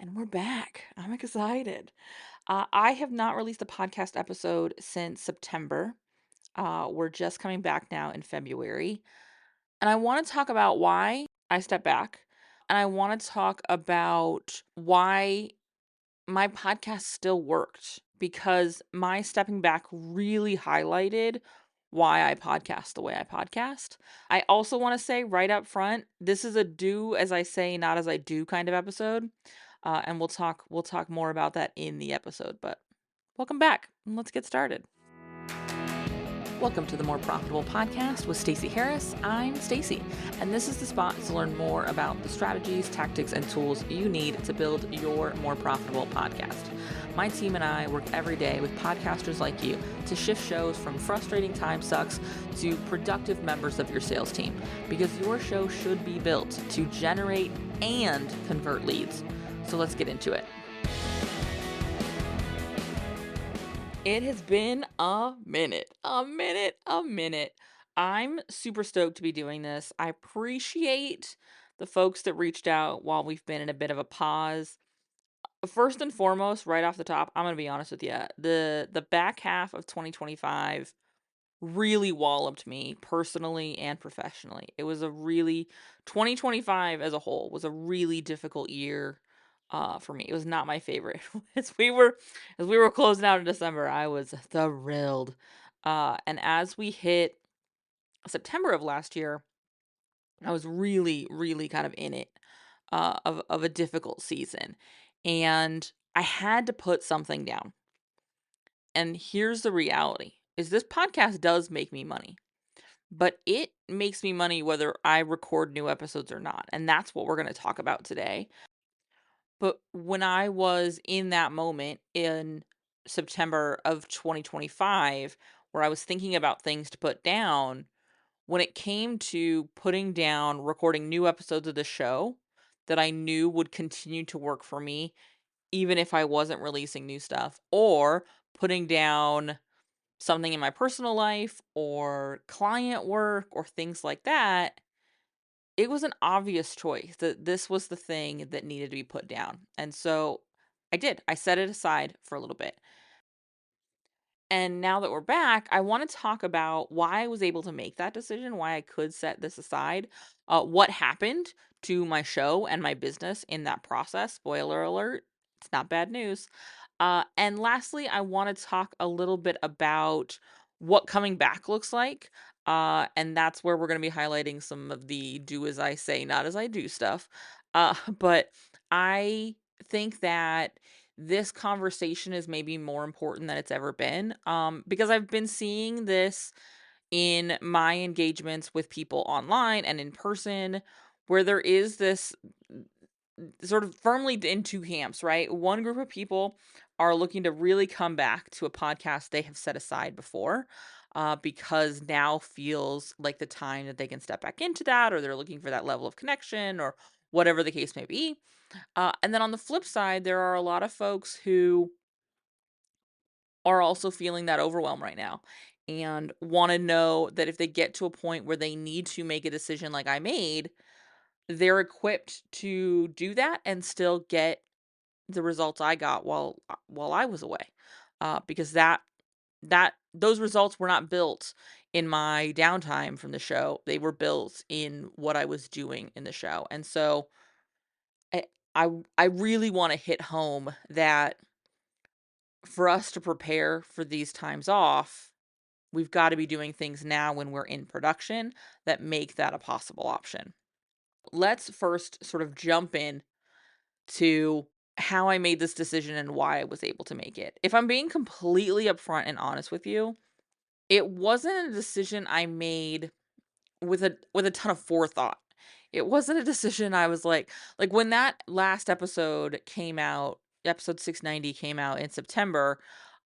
And we're back. I'm excited. I have not released a podcast episode since September. We're just coming back now in February. And I want to talk about why I stepped back. And I want to talk about why my podcast still worked because my stepping back really highlighted why I podcast the way I podcast. I also want to say right up front, this is a do as I say, not as I do kind of episode. And we'll talk more about that in the episode, but welcome back and let's get started. Welcome to the More Profitable Podcast with Stacey Harris. I'm Stacey, and this is the spot to learn more about the strategies, tactics, and tools you need to build your more profitable podcast. My team and I work every day with podcasters like you to shift shows from frustrating time sucks to productive members of your sales team, because your show should be built to generate and convert leads. So let's get into it. It has been a minute. I'm super stoked to be doing this. I appreciate the folks that reached out while we've been in a bit of a pause. First and foremost, right off the top, I'm going to be honest with you. The back half of 2025 really walloped me personally and professionally. It was a really 2025 as a whole was a really difficult year for me. It was not my favorite. As we were closing out in December, I was thrilled. And as we hit September of last year, I was really, really kind of in it of a difficult season. And I had to put something down. And here's the reality is this podcast does make me money. But it makes me money whether I record new episodes or not. And that's what we're going to talk about today. But when I was in that moment in September of 2025, where I was thinking about things to put down, when it came to putting down recording new episodes of the show that I knew would continue to work for me, even if I wasn't releasing new stuff, or putting down something in my personal life or client work or things like that, it was an obvious choice that this was the thing that needed to be put down. And so I did. I set it aside for a little bit. And now that we're back, I want to talk about why I was able to make that decision, why I could set this aside, what happened to my show and my business in that process. Spoiler alert, it's not bad news. And lastly, I want to talk a little bit about what coming back looks like. And that's where we're going to be highlighting some of the do as I say, not as I do stuff. But I think that this conversation is maybe more important than it's ever been, because I've been seeing this in my engagements with people online and in person, where there is this sort of firmly in two camps, right? One group of people are looking to really come back to a podcast they have set aside before, because now feels like the time that they can step back into that, or they're looking for that level of connection, or whatever the case may be. And then on the flip side, there are a lot of folks who are also feeling that overwhelm right now and want to know that if they get to a point where they need to make a decision like I made, they're equipped to do that and still get the results I got while I was away. Because those results were not built in my downtime from the show. They were built in what I was doing in the show. And so I I really want to hit home that for us to prepare for these times off, we've got to be doing things now when we're in production that make that a possible option. Let's first sort of jump in to how I made this decision and why I was able to make it. If I'm being completely upfront and honest with you, it wasn't a decision I made with a ton of forethought. It wasn't a decision I was like when that last episode came out, episode 690 came out in September,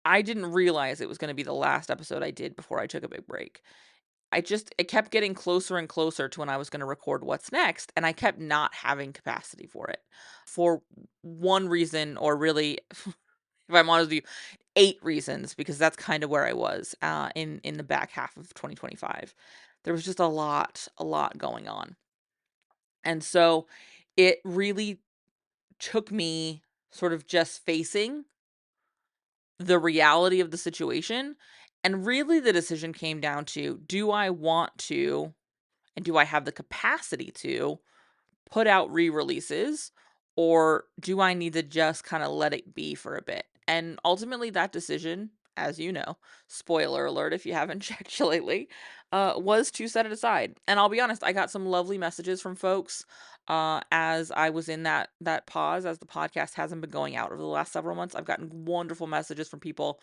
I didn't realize it was going to be the last episode I did before I took a big break. It kept getting closer and closer to when I was going to record what's next, and I kept not having capacity for it. For one reason, or really, if I'm honest with you, 8 reasons, because that's kind of where I was in the back half of 2025. There was just a lot going on. And so it really took me sort of just facing the reality of the situation. And really, the decision came down to, do I want to, and do I have the capacity to put out re-releases, or do I need to just kind of let it be for a bit? And ultimately that decision, as you know, spoiler alert if you haven't checked lately, was to set it aside. And I'll be honest, I got some lovely messages from folks as I was in that pause, as the podcast hasn't been going out over the last several months. I've gotten wonderful messages from people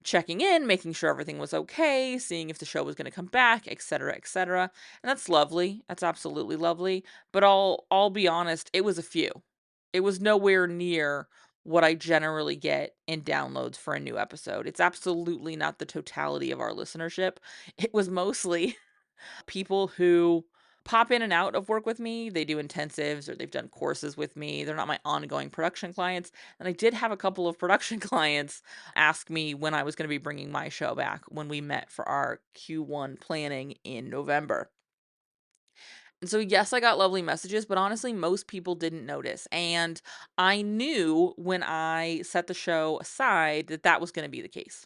checking in, making sure everything was okay, seeing if the show was going to come back, etc., etc. And that's lovely. That's absolutely lovely. But I'll be honest, it was a few. It was nowhere near what I generally get in downloads for a new episode. It's absolutely not the totality of our listenership. It was mostly people who pop in and out of work with me. They do intensives or they've done courses with me. They're not my ongoing production clients. And I did have a couple of production clients ask me when I was going to be bringing my show back when we met for our Q1 planning in November. And so, yes, I got lovely messages, but honestly, most people didn't notice. And I knew when I set the show aside that that was going to be the case,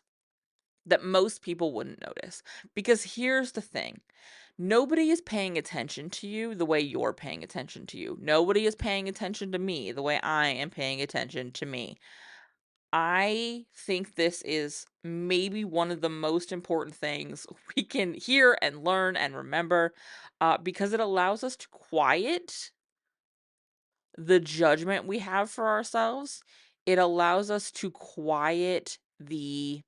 that most people wouldn't notice. Because here's the thing. Nobody is paying attention to you the way you're paying attention to you. Nobody is paying attention to me the way I am paying attention to me. I think this is maybe one of the most important things we can hear and learn and remember, because it allows us to quiet the judgment we have for ourselves. It allows us to quiet the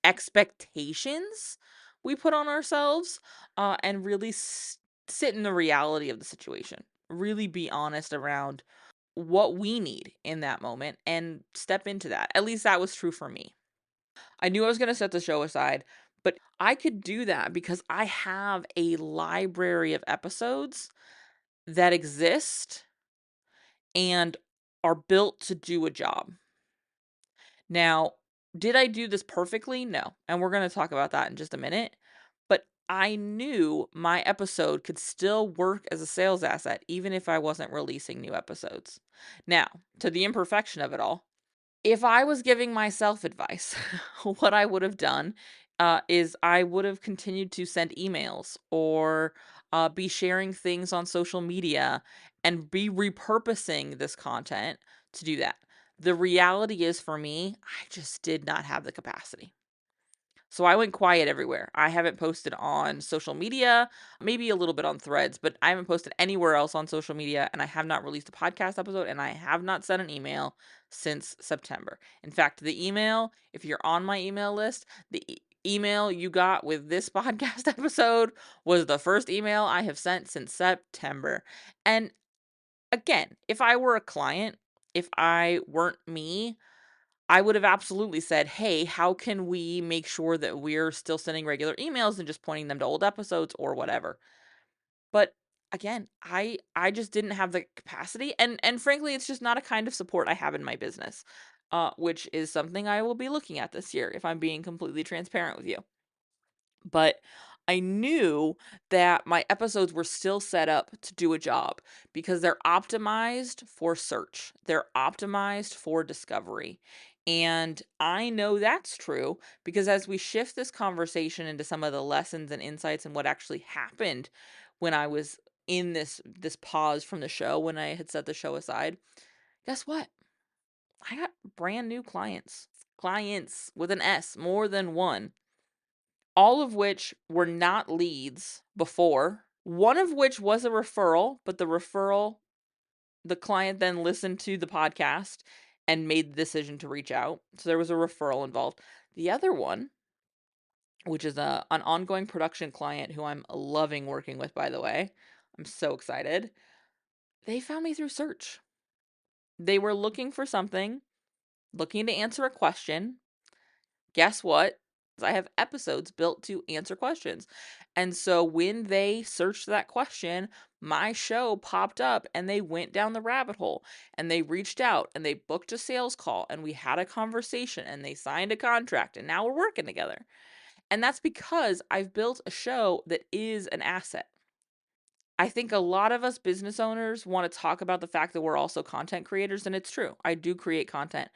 expectations we put on ourselves, and really sit in the reality of the situation. Really be honest around what we need in that moment and step into that. At least that was true for me. I knew I was going to set the show aside, but I could do that because I have a library of episodes that exist and are built to do a job. Now, did I do this perfectly? No. And we're going to talk about that in just a minute. But I knew my episode could still work as a sales asset, even if I wasn't releasing new episodes. Now, to the imperfection of it all, if I was giving myself advice, what I would have done is I would have continued to send emails or be sharing things on social media and be repurposing this content to do that. The reality is for me, I just did not have the capacity. So I went quiet everywhere. I haven't posted on social media, maybe a little bit on Threads, but I haven't posted anywhere else on social media, and I have not released a podcast episode, and I have not sent an email since September. In fact, the email, if you're on my email list, the email you got with this podcast episode was the first email I have sent since September. And again, if I were a client, if I weren't me, I would have absolutely said, "Hey, how can we make sure that we're still sending regular emails and just pointing them to old episodes or whatever?" But again, I just didn't have the capacity, and frankly, it's just not a kind of support I have in my business, which is something I will be looking at this year if I'm being completely transparent with you. But I knew that my episodes were still set up to do a job because they're optimized for search. They're optimized for discovery. And I know that's true because as we shift this conversation into some of the lessons and insights and what actually happened when I was in this pause from the show, when I had set the show aside, guess what? I got brand new clients. Clients with an S, more than one, all of which were not leads before. One of which was a referral, but the client then listened to the podcast and made the decision to reach out. So there was a referral involved. The other one, which is an ongoing production client who I'm loving working with, by the way, I'm so excited. They found me through search. They were looking for something, looking to answer a question. Guess what? I have episodes built to answer questions. And so when they searched that question, my show popped up and they went down the rabbit hole and they reached out and they booked a sales call and we had a conversation and they signed a contract and now we're working together. And that's because I've built a show that is an asset. I think a lot of us business owners want to talk about the fact that we're also content creators, and it's true. I do create content,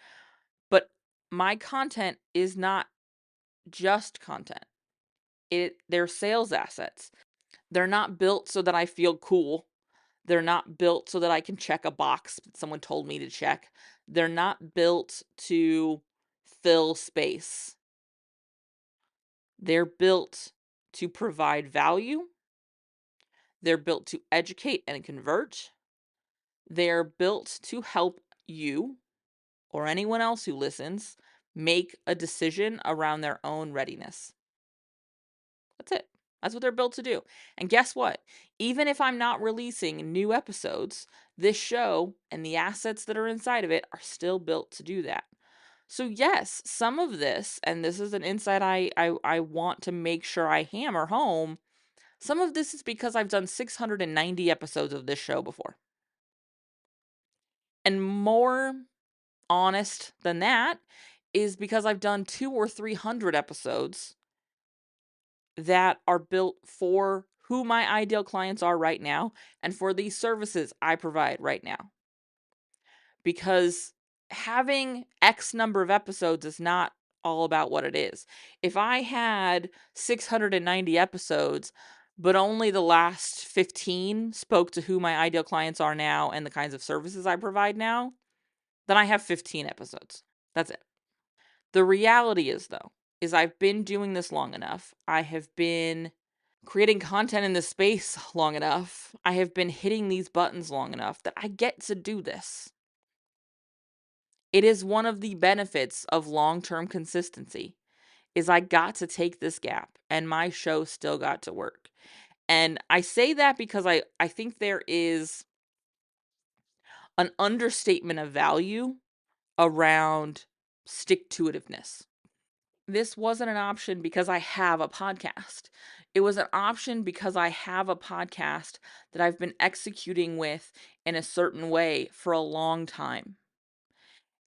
but my content is not just content. They're sales assets. They're not built so that I feel cool. They're not built so that I can check a box that someone told me to check. They're not built to fill space. They're built to provide value. They're built to educate and convert. They're built to help you or anyone else who listens make a decision around their own readiness. That's it. That's what they're built to do. And guess what? Even if I'm not releasing new episodes, this show and the assets that are inside of it are still built to do that. So yes, some of this, and this is an insight I want to make sure I hammer home, some of this is because I've done 690 episodes of this show before. And more honest than that is because I've done 200 or 300 episodes that are built for who my ideal clients are right now and for the services I provide right now. Because having X number of episodes is not all about what it is. If I had 690 episodes, but only the last 15 spoke to who my ideal clients are now and the kinds of services I provide now, then I have 15 episodes. That's it. The reality is, though, is I've been doing this long enough. I have been creating content in this space long enough. I have been hitting these buttons long enough that I get to do this. It is one of the benefits of long-term consistency is I got to take this gap and my show still got to work. And I say that because I think there is an understatement of value around stick-to-itiveness. This wasn't an option because I have a podcast. It was an option because I have a podcast that I've been executing with in a certain way for a long time.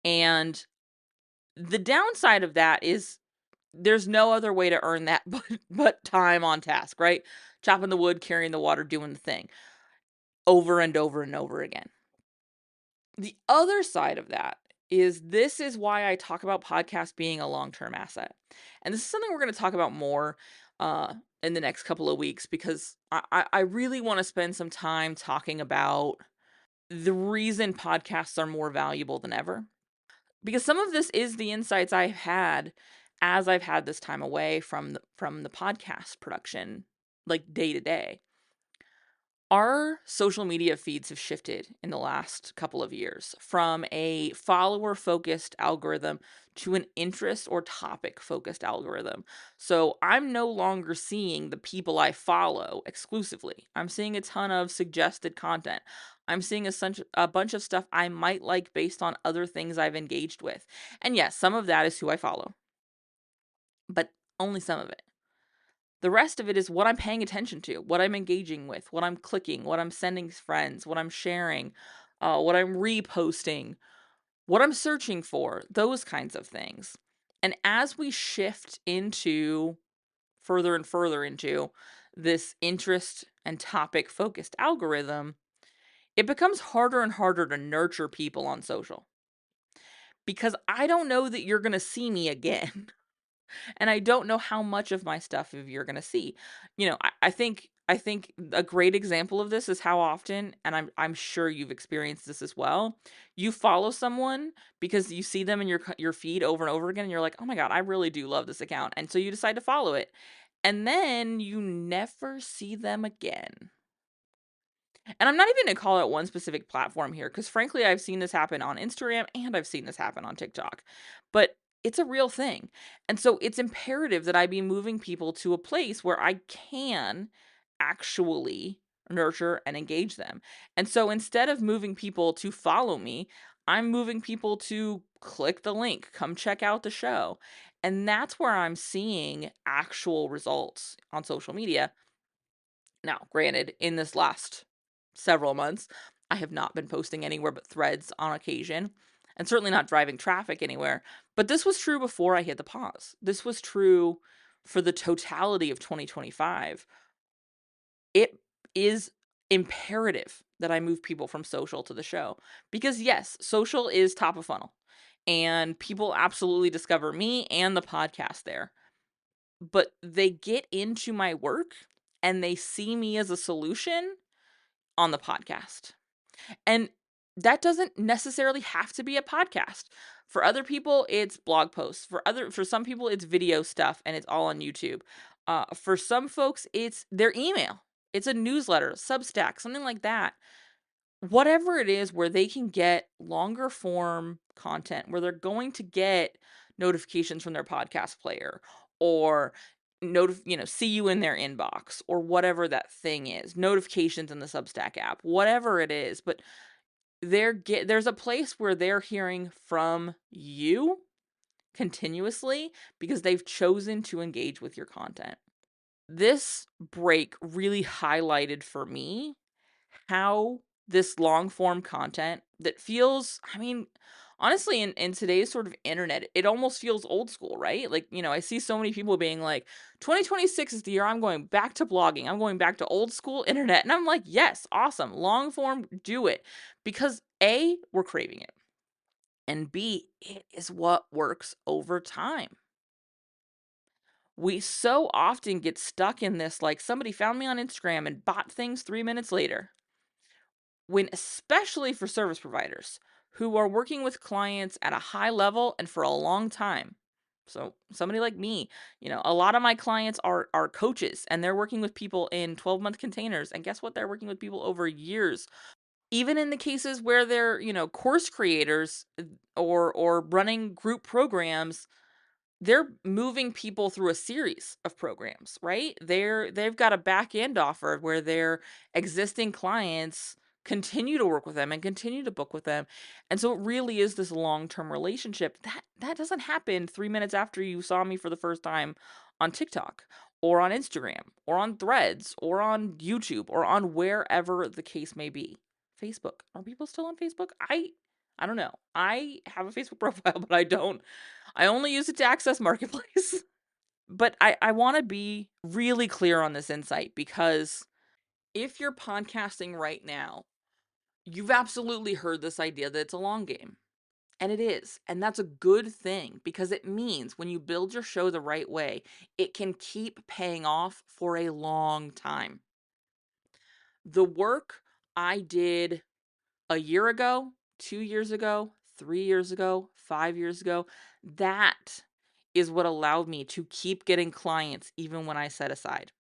And the downside of that is there's no other way to earn that but time on task, right? Chopping the wood, carrying the water, doing the thing over and over and over again. The other side of that is this is why I talk about podcasts being a long-term asset. And this is something we're going to talk about more in the next couple of weeks because I really want to spend some time talking about the reason podcasts are more valuable than ever. Because some of this is the insights I've had as I've had this time away from the podcast production, like day to day. Our social media feeds have shifted in the last couple of years from a follower-focused algorithm to an interest or topic-focused algorithm. So I'm no longer seeing the people I follow exclusively. I'm seeing a ton of suggested content. I'm seeing a bunch of stuff I might like based on other things I've engaged with. And yes, some of that is who I follow, but only some of it. The rest of it is what I'm paying attention to, what I'm engaging with, what I'm clicking, what I'm sending friends, what I'm sharing, what I'm reposting, what I'm searching for, those kinds of things. And as we shift into further and further into this interest and topic focused algorithm, it becomes harder and harder to nurture people on social because I don't know that you're going to see me again. And I don't know how much of my stuff if you're gonna see. I think a great example of this is how often, and I'm sure you've experienced this as well. You follow someone because you see them in your feed over and over again, and you're like, oh my god, I really do love this account, and so you decide to follow it, and then you never see them again. And I'm not even gonna call out one specific platform here, because frankly, I've seen this happen on Instagram and I've seen this happen on TikTok. But it's a real thing. And so it's imperative that I be moving people to a place where I can actually nurture and engage them. And so instead of moving people to follow me, I'm moving people to click the link, come check out the show. And that's where I'm seeing actual results on social media. Now, granted, in this last several months, I have not been posting anywhere but threads on occasion, and certainly not driving traffic anywhere. But this was true before I hit the pause. This was true for the totality of 2025. It is imperative that I move people from social to the show. Because yes, social is top of funnel and people absolutely discover me and the podcast there. But they get into my work and they see me as a solution on the podcast. And that doesn't necessarily have to be a podcast. For other people, it's blog posts. For some people, it's video stuff and it's all on YouTube. For some folks, it's their email. It's a newsletter, Substack, something like that. Whatever it is where they can get longer form content, where they're going to get notifications from their podcast player or see you in their inbox or whatever that thing is, notifications in the Substack app, whatever it is, but there's a place where they're hearing from you continuously because they've chosen to engage with your content. This break really highlighted for me how this long form content that feels, honestly, in today's sort of internet, it almost feels old school, right? Like, I see so many people being like, 2026 is the year I'm going back to blogging. I'm going back to old school internet. And I'm like, yes, awesome. Long form, do it. Because A, we're craving it. And B, it is what works over time. We so often get stuck in this, like somebody found me on Instagram and bought things 3 minutes later. When especially for service providers who are working with clients at a high level and for a long time. So somebody like me, a lot of my clients are coaches and they're working with people in 12-month containers. And guess what? They're working with people over years. Even in the cases where they're, course creators or running group programs, they're moving people through a series of programs, right? They've got a back end offer where their existing clients continue to work with them and continue to book with them. And so it really is this long-term relationship. That doesn't happen 3 minutes after you saw me for the first time on TikTok or on Instagram or on Threads or on YouTube or on wherever the case may be. Facebook. Are people still on Facebook? I don't know. I have a Facebook profile, but I only use it to access Marketplace. But I want to be really clear on this insight because if you're podcasting right now, you've absolutely heard this idea that it's a long game. And it is. And that's a good thing because it means when you build your show the right way, it can keep paying off for a long time. The work I did a year ago, 2 years ago, 3 years ago, 5 years ago, that is what allowed me to keep getting clients even when I set aside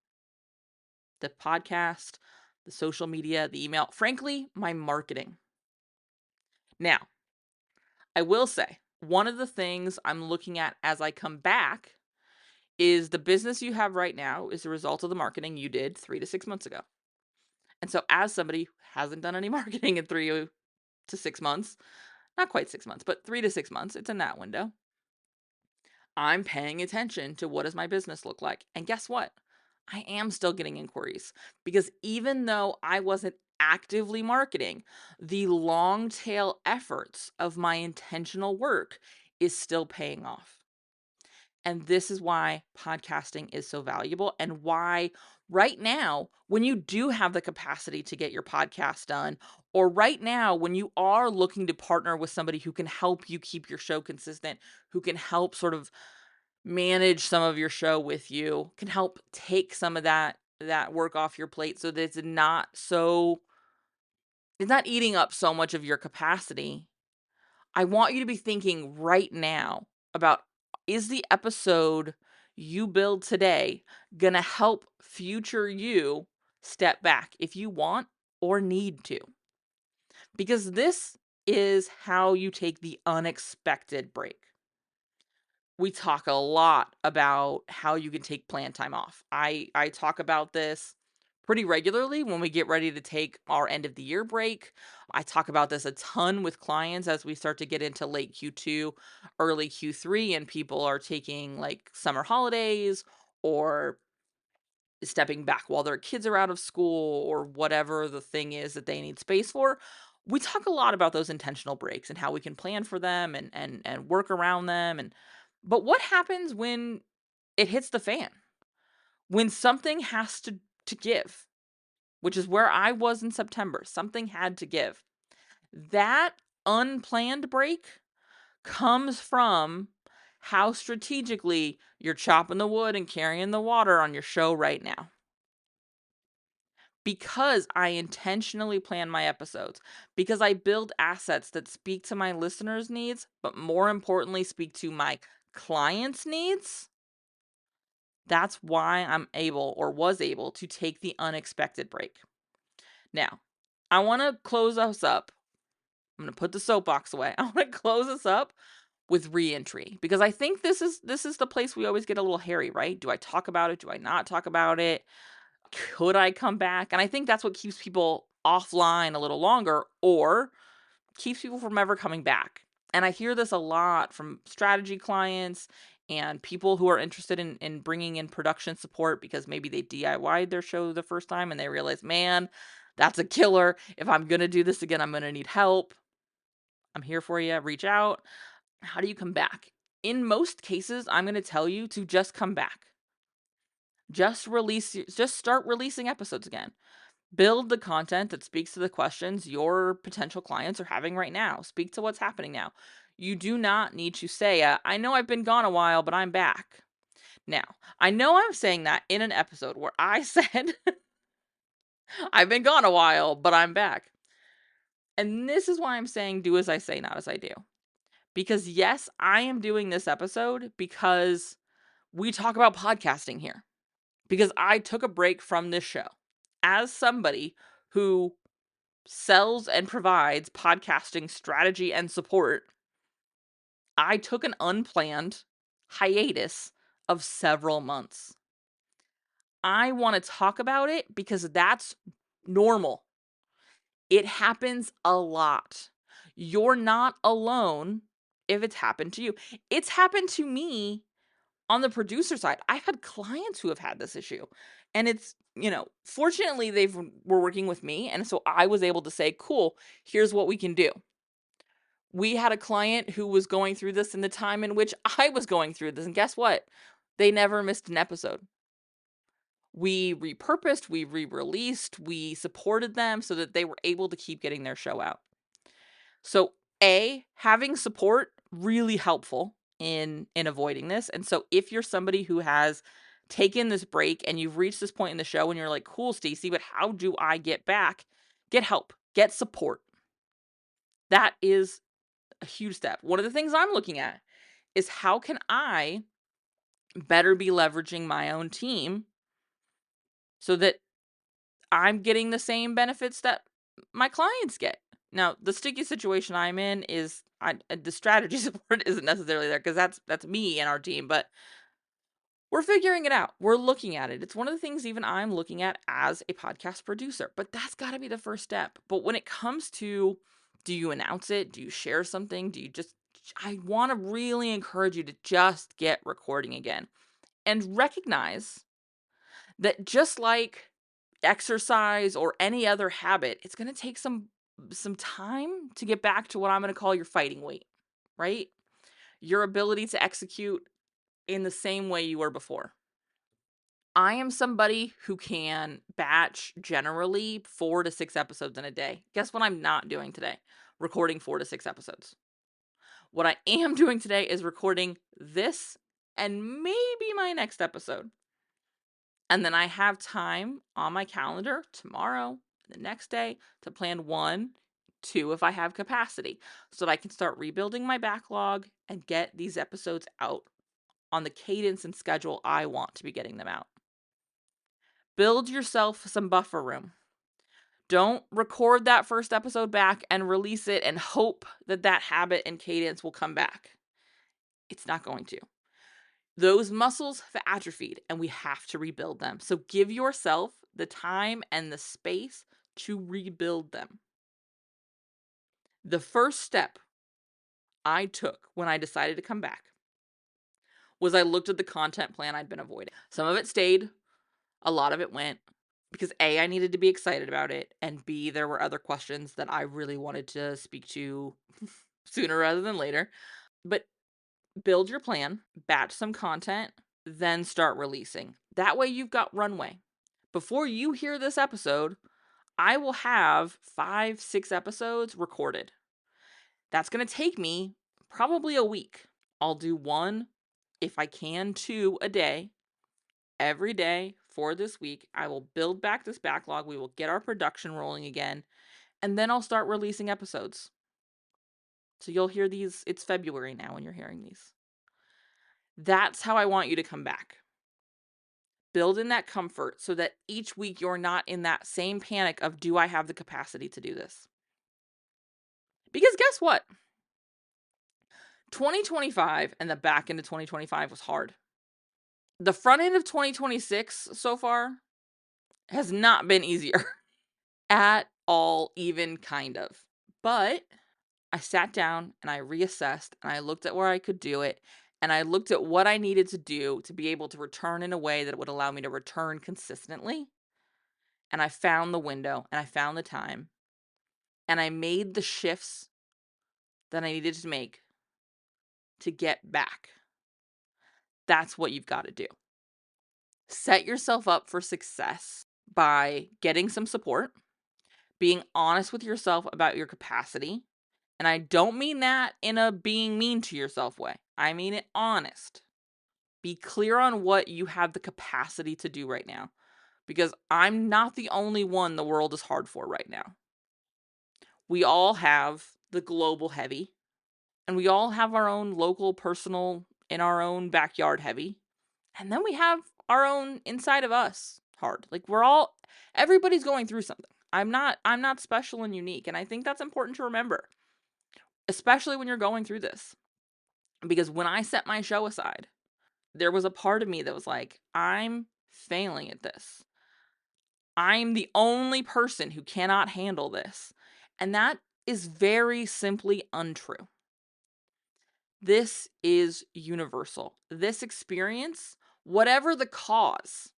the podcast, the social media, the email, frankly, my marketing. Now, I will say, one of the things I'm looking at as I come back is the business you have right now is the result of the marketing you did 3 to 6 months ago. And so as somebody who hasn't done any marketing in 3 to 6 months, not quite 6 months, but 3 to 6 months, it's in that window. I'm paying attention to what does my business look like. And guess what? I am still getting inquiries because even though I wasn't actively marketing, the long tail efforts of my intentional work is still paying off. And this is why podcasting is so valuable and why right now, when you do have the capacity to get your podcast done, or right now, when you are looking to partner with somebody who can help you keep your show consistent, who can help sort of manage some of your show with you, can help take some of that work off your plate so that it's not eating up so much of your capacity. I want you to be thinking right now about, is the episode you build today going to help future you step back if you want or need to? Because this is how you take the unexpected break. We talk a lot about how you can take planned time off. I talk about this pretty regularly when we get ready to take our end of the year break. I talk about this a ton with clients as we start to get into late Q2, early Q3, and people are taking like summer holidays or stepping back while their kids are out of school or whatever the thing is that they need space for. We talk a lot about those intentional breaks and how we can plan for them and work around them. But what happens when it hits the fan? When something has to give? which is where I was in September. Something had to give. That unplanned break comes from how strategically you're chopping the wood and carrying the water on your show right now. Because I intentionally plan my episodes, because I build assets that speak to my listeners' needs, but more importantly, speak to my clients' needs, that's why I'm able or was able to take the unexpected break. Now, I want to close us up. I'm going to put the soapbox away. I want to close us up with reentry, because I think this is the place we always get a little hairy, right? Do I talk about it? Do I not talk about it? Could I come back? And I think that's what keeps people offline a little longer, or keeps people from ever coming back. And I hear this a lot from strategy clients and people who are interested in bringing in production support because maybe they DIY'd their show the first time and they realize, man, that's a killer. If I'm going to do this again, I'm going to need help. I'm here for you. Reach out. How do you come back? In most cases, I'm going to tell you to just come back. Just start releasing episodes again. Build the content that speaks to the questions your potential clients are having right now. Speak to what's happening now. You do not need to say, I know I've been gone a while, but I'm back. Now, I know I'm saying that in an episode where I said, I've been gone a while, but I'm back. And this is why I'm saying do as I say, not as I do. Because yes, I am doing this episode because we talk about podcasting here. Because I took a break from this show as somebody who sells and provides podcasting strategy and support. I took an unplanned hiatus of several months. I want to talk about it because that's normal. It happens a lot. You're not alone if it's happened to you. It's happened to me on the producer side. I've had clients who have had this issue. And it's, fortunately were working with me. And so I was able to say, cool, here's what we can do. We had a client who was going through this in the time in which I was going through this. And guess what? They never missed an episode. We repurposed, we re-released, we supported them so that they were able to keep getting their show out. So having support, really helpful in avoiding this. And so if you're somebody who has taken this break and you've reached this point in the show and you're like, cool, Stacey, but how do I get back? Get help, get support. That is a huge step. One of the things I'm looking at is how can I better be leveraging my own team so that I'm getting the same benefits that my clients get. Now, the sticky situation I'm in is the strategy support isn't necessarily there because that's me and our team, but we're figuring it out. We're looking at it. It's one of the things even I'm looking at as a podcast producer, but that's got to be the first step. But when it comes to, do you announce it? Do you share something? I want to really encourage you to just get recording again and recognize that just like exercise or any other habit, it's going to take some time to get back to what I'm going to call your fighting weight, right? Your ability to execute in the same way you were before. I am somebody who can batch generally 4 to 6 episodes in a day. Guess what I'm not doing today? Recording 4 to 6 episodes. What I am doing today is recording this and maybe my next episode. And then I have time on my calendar tomorrow, the next day, to plan 1, 2 if I have capacity, so that I can start rebuilding my backlog and get these episodes out on the cadence and schedule I want to be getting them out. Build yourself some buffer room. Don't record that first episode back and release it and hope that habit and cadence will come back. It's not going to. Those muscles have atrophied and we have to rebuild them. So give yourself the time and the space to rebuild them. The first step I took when I decided to come back was I looked at the content plan I'd been avoiding. Some of it stayed, a lot of it went, because A, I needed to be excited about it, and B, there were other questions that I really wanted to speak to sooner rather than later. But build your plan, batch some content, then start releasing. That way you've got runway. Before you hear this episode, I will have 5, 6 episodes recorded. That's going to take me probably a week. I'll do 1, if I can, 2 a day, every day for this week. I will build back this backlog. We will get our production rolling again. And then I'll start releasing episodes. So you'll hear these. It's February now when you're hearing these. That's how I want you to come back. Build in that comfort so that each week you're not in that same panic of, do I have the capacity to do this? Because guess what? 2025 and the back end of 2025 was hard. The front end of 2026 so far has not been easier at all, even kind of. But I sat down and I reassessed and I looked at where I could do it. And I looked at what I needed to do to be able to return in a way that would allow me to return consistently. And I found the window and I found the time. And I made the shifts that I needed to make to get back. That's what you've got to do. Set yourself up for success by getting some support, being honest with yourself about your capacity. And I don't mean that in a being mean to yourself way. I mean it honest. Be clear on what you have the capacity to do right now. Because I'm not the only one the world is hard for right now. We all have the global heavy. And we all have our own local, personal, in our own backyard heavy. And then we have our own inside of us hard. Like everybody's going through something. I'm not special and unique. And I think that's important to remember, especially when you're going through this. Because when I set my show aside, there was a part of me that was like, I'm failing at this. I'm the only person who cannot handle this. And that is very simply untrue. This is universal. This experience, whatever the cause,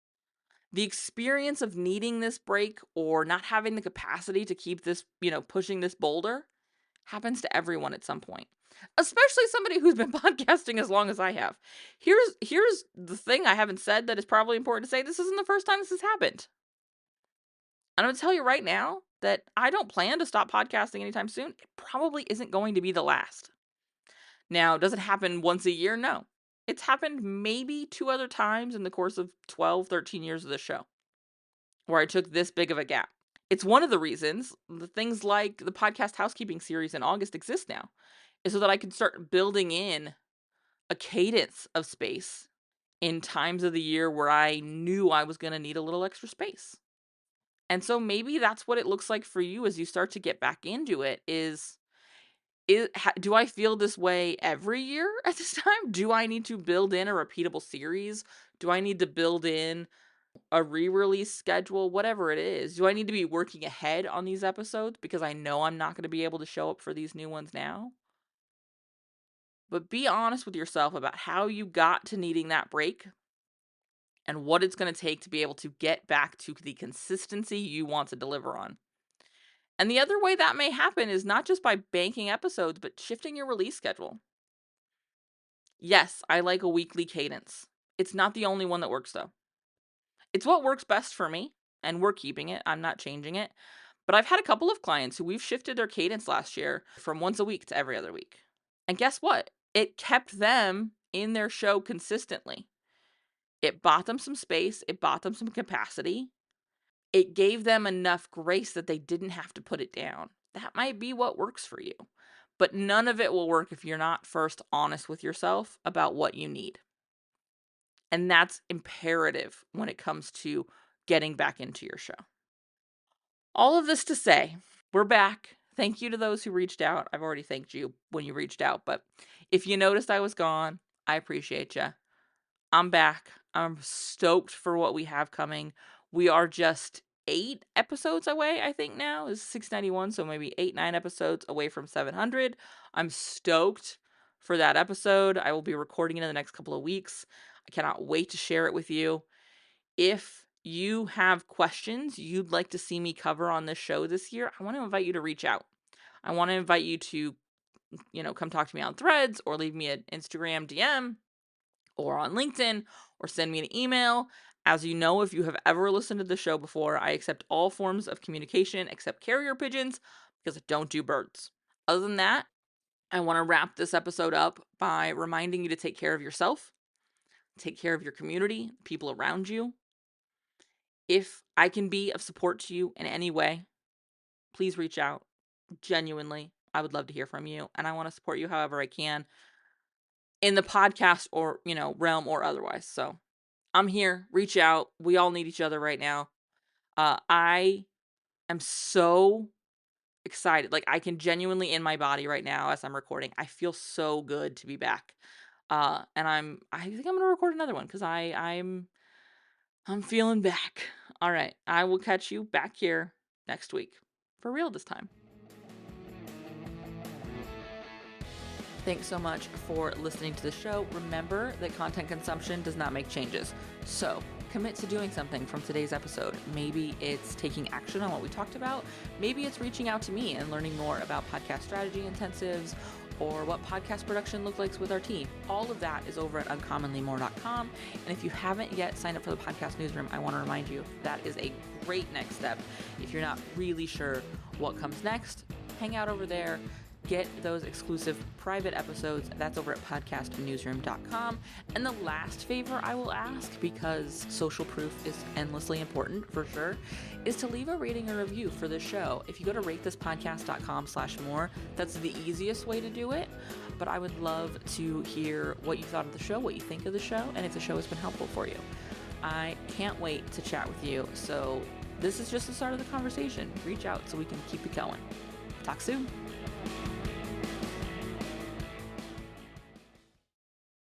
the experience of needing this break or not having the capacity to keep this, pushing this boulder, happens to everyone at some point. Especially somebody who's been podcasting as long as I have. Here's the thing I haven't said that is probably important to say. This isn't the first time this has happened. I'm going to tell you right now that I don't plan to stop podcasting anytime soon. It probably isn't going to be the last. Now, does it happen once a year? No. It's happened maybe 2 other times in the course of 12, 13 years of this show where I took this big of a gap. It's one of the reasons the things like the podcast housekeeping series in August exist now, is so that I can start building in a cadence of space in times of the year where I knew I was going to need a little extra space. And so maybe that's what it looks like for you as you start to get back into it do I feel this way every year at this time? Do I need to build in a repeatable series? Do I need to build in a re-release schedule? Whatever it is. Do I need to be working ahead on these episodes because I know I'm not going to be able to show up for these new ones now? But be honest with yourself about how you got to needing that break and what it's going to take to be able to get back to the consistency you want to deliver on. And the other way that may happen is not just by banking episodes, but shifting your release schedule. Yes, I like a weekly cadence. It's not the only one that works, though. It's what works best for me, and we're keeping it. I'm not changing it. But I've had a couple of clients who we've shifted their cadence last year from once a week to every other week. And guess what? It kept them in their show consistently. It bought them some space. It bought them some capacity. It gave them enough grace that they didn't have to put it down. That might be what works for you. But none of it will work if you're not first honest with yourself about what you need. And that's imperative when it comes to getting back into your show. All of this to say, we're back. Thank you to those who reached out. I've already thanked you when you reached out, but if you noticed I was gone, I appreciate you. I'm back. I'm stoked for what we have coming. We are just 8 episodes away, I think now. It's 691, so maybe 8, 9 episodes away from 700. I'm stoked for that episode. I will be recording it in the next couple of weeks. I cannot wait to share it with you. If you have questions you'd like to see me cover on this show this year, I want to invite you to reach out. I want to invite you to, come talk to me on Threads or leave me an Instagram DM or on LinkedIn or send me an email As you know, if you have ever listened to the show before, I accept all forms of communication except carrier pigeons because I don't do birds. Other than that, I want to wrap this episode up by reminding you to take care of yourself, take care of your community, people around you. If I can be of support to you in any way, please reach out. Genuinely, I would love to hear from you, and I want to support you however I can in the podcast or, realm or otherwise. So I'm here. Reach out. We all need each other right now. I am so excited. Like, I can genuinely, in my body right now as I'm recording, I feel so good to be back. And I think I'm gonna record another one because I'm feeling back. All right, I will catch you back here next week, for real this time. Thanks so much for listening to the show. Remember that content consumption does not make changes. So commit to doing something from today's episode. Maybe it's taking action on what we talked about. Maybe it's reaching out to me and learning more about podcast strategy intensives or what podcast production looks like with our team. All of that is over at uncommonlymore.com. And if you haven't yet signed up for the podcast newsroom, I want to remind you that is a great next step. If you're not really sure what comes next, hang out over there. Get those exclusive private episodes. That's over at podcastnewsroom.com. And the last favor I will ask, because social proof is endlessly important for sure, is to leave a rating or review for the show. If you go to ratethispodcast.com/more, that's the easiest way to do it. But I would love to hear what you thought of the show, what you think of the show, and if the show has been helpful for you. I can't wait to chat with you. So this is just the start of the conversation. Reach out so we can keep it going. Talk soon.